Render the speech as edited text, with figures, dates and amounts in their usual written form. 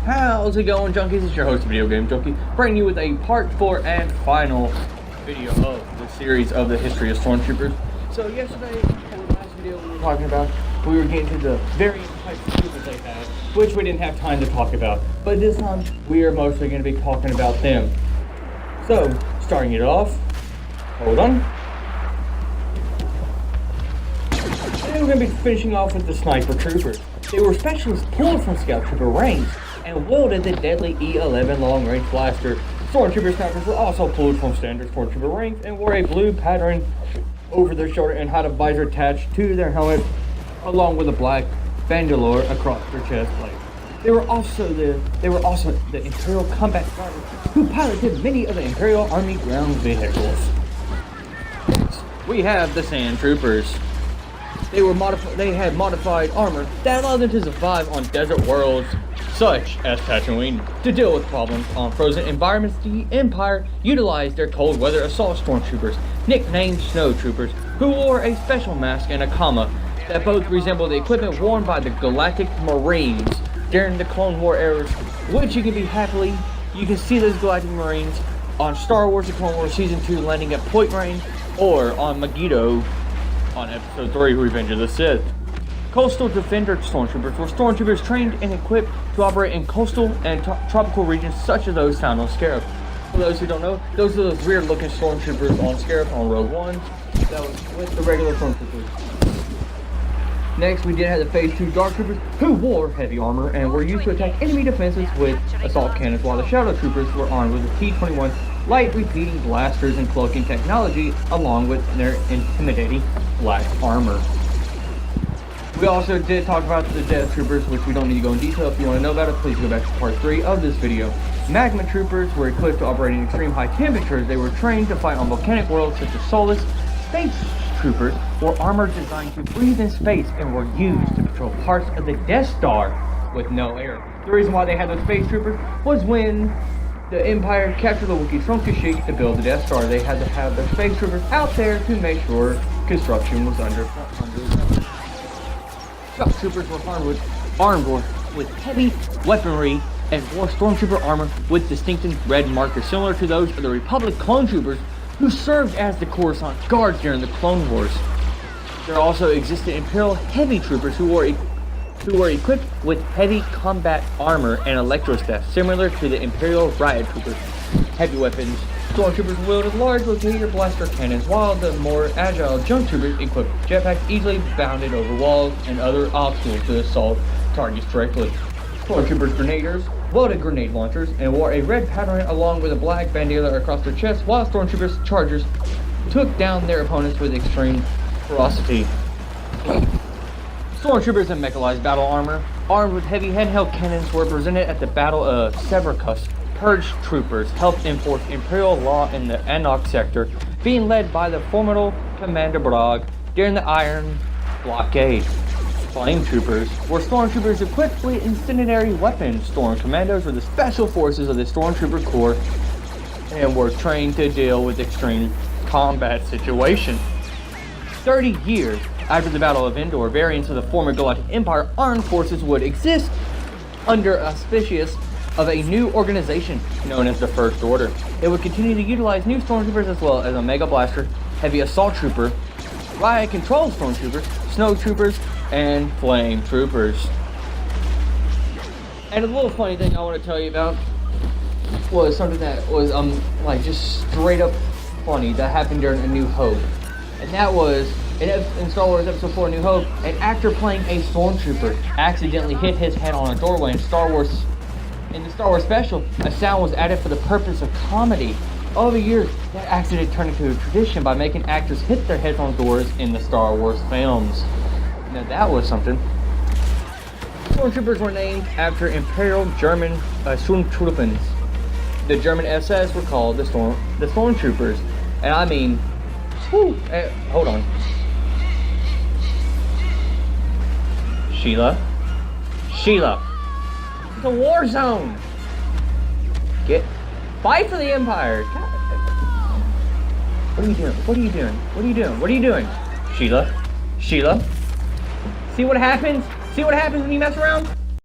How's it going, junkies? It's your host, Video Game Junkie, bringing you with a part 4 and final video of the series of the history of Stormtroopers. So yesterday, in the last video we were talking about, we were getting to the various types of troopers they had, which we didn't have time to talk about. But this time, we are mostly going to be talking about them. So, starting it off, hold on. And we're going to be finishing off with the Sniper Troopers. They were specialists pulled from Scout Trooper ranks and wielded the deadly E11 long-range blaster. Stormtrooper snipers were also pulled from standard Stormtrooper ranks and wore a blue pattern over their shoulder and had a visor attached to their helmet, along with a black bandolier across their chest plate. They were also the Imperial combat fighters who piloted many of the Imperial Army ground vehicles. Next, we have the Sand Troopers. They had modified armor that allowed them to survive on desert worlds such as Tatooine. To deal with problems on frozen environments, the Empire utilized their cold weather assault stormtroopers, nicknamed Snow Troopers, who wore a special mask and a comma that both resemble the equipment worn by the Galactic Marines during the Clone War eras, which you can see those Galactic Marines on Star Wars: The Clone Wars Season 2 landing at Point Range, or on Megiddo on Episode 3, Revenge of the Sith. Coastal Defender Stormtroopers were stormtroopers trained and equipped to operate in coastal and tropical regions such as those found on Scarif. For those who don't know, those are those weird looking stormtroopers on Scarif on Rogue One. That was with the regular stormtroopers. Next, we did have the Phase 2 Dark Troopers, who wore heavy armor and were used to attack enemy defenses with assault cannons, while the Shadow Troopers were armed with the T-21 light repeating blasters and cloaking technology, along with their intimidating black armor. We also did talk about the Death Troopers, which we don't need to go in detail. If you want to know about it, please go back to part 3 of this video. Magma Troopers were equipped to operate in extreme high temperatures. They were trained to fight on volcanic worlds such as Solus. Space Troopers were armored designed to breathe in space and were used to patrol parts of the Death Star with no air. The reason why they had those Space Troopers was when the Empire captured the Wookiee from Kashyyyk to build the Death Star. They had to have their Space Troopers out there to make sure construction was under Shock Troopers were armed with heavy weaponry and wore Stormtrooper armor with distinctive red markers similar to those of the Republic Clone Troopers who served as the Coruscant Guards during the Clone Wars. There also existed Imperial Heavy Troopers who were equipped with heavy combat armor and electrostaff similar to the Imperial Riot Troopers. Heavy weapons Stormtroopers wielded large rotator blaster cannons, while the more agile Junk Troopers equipped jetpacks easily bounded over walls and other obstacles to assault targets directly. Stormtroopers Grenadiers wielded grenade launchers and wore a red pattern along with a black bandolier across their chests, while Stormtroopers Chargers took down their opponents with extreme ferocity. Stormtroopers in mechanized battle armor, armed with heavy handheld cannons, were presented at the Battle of Severcus. Purge Troopers helped enforce Imperial law in the Anok sector, being led by the formidable Commander Bragg during the Iron Blockade. Flame Troopers were Stormtroopers equipped with incendiary weapons. Storm Commandos were the special forces of the Stormtrooper Corps and were trained to deal with extreme combat situations. 30 years after the Battle of Endor, variants of the former Galactic Empire armed forces would exist under auspices of a new organization known as the First Order. It would continue to utilize new Stormtroopers as well as Omega Blaster, Heavy Assault Trooper, Riot Control Stormtroopers, Snow Troopers, and Flame Troopers. And a little funny thing I want to tell you about was something that was just straight up funny that happened during A New Hope. And that was in Star Wars Episode 4 A New Hope, an actor playing a Stormtrooper accidentally hit his head on a doorway in the Star Wars special. A sound was added for the purpose of comedy. Over the years, that accident turned into a tradition by making actors hit their heads on doors in the Star Wars films. Now that was something. Stormtroopers were named after Imperial German Stormtroopers. The German SS were called the Stormtroopers. And I mean, hold on. Sheila. It's a war zone. Fight for the Empire. God. What are you doing? Sheila. See what happens? When you mess around?